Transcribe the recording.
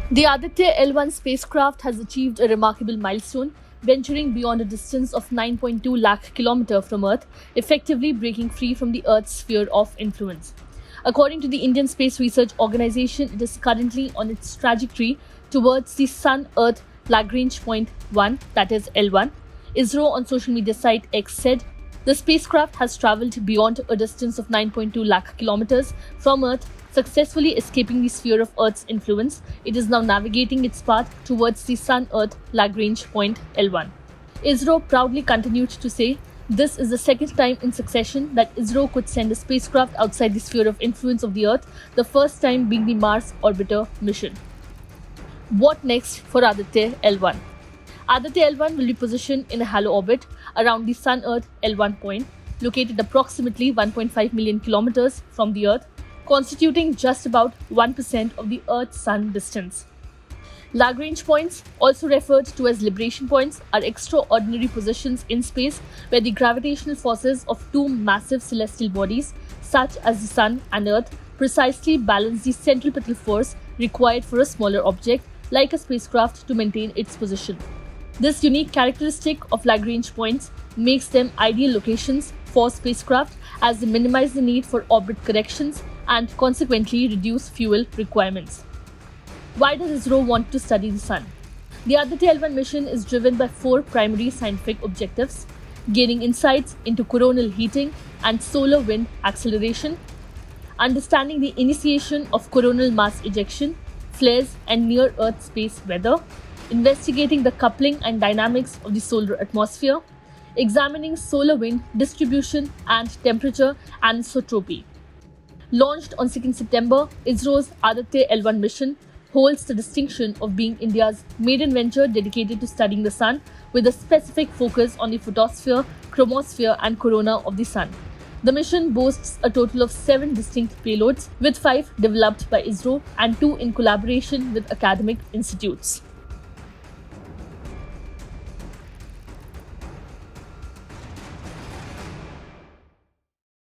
The Aditya L1 spacecraft has achieved a remarkable milestone, venturing beyond a distance of 9.2 lakh kilometers from Earth, effectively breaking free from the Earth's sphere of influence. According to the Indian Space Research Organization, it is currently on its trajectory towards the Sun-Earth Lagrange Point 1, that is L1. ISRO on social media site X said, the spacecraft has traveled beyond a distance of 9.2 lakh kilometers from Earth, successfully escaping the sphere of Earth's influence. It is now navigating its path towards the Sun-Earth Lagrange Point L1. ISRO proudly continued to say, this is the second time in succession that ISRO could send a spacecraft outside the sphere of influence of the Earth, the first time being the Mars Orbiter mission. What next for Aditya L1? Aditya L1 will be positioned in a halo orbit around the Sun-Earth L1 point, located approximately 1.5 million kilometers from the Earth, constituting just about 1% of the Earth-Sun distance. Lagrange points, also referred to as liberation points, are extraordinary positions in space where the gravitational forces of two massive celestial bodies, such as the Sun and Earth, precisely balance the centripetal force required for a smaller object, like a spacecraft, to maintain its position. This unique characteristic of Lagrange points makes them ideal locations for spacecraft, as they minimize the need for orbit corrections and consequently reduce fuel requirements. Why does ISRO want to study the Sun? The Aditya L1 mission is driven by four primary scientific objectives: gaining insights into coronal heating and solar wind acceleration, understanding the initiation of coronal mass ejection, flares, and near-Earth space weather, investigating the coupling and dynamics of the solar atmosphere, examining solar wind distribution and temperature anisotropy. Launched on 2nd September, ISRO's Aditya L1 mission holds the distinction of being India's maiden venture dedicated to studying the Sun, with a specific focus on the photosphere, chromosphere, and corona of the Sun. The mission boasts a total of 7 distinct payloads, with 5 developed by ISRO and 2 in collaboration with academic institutes.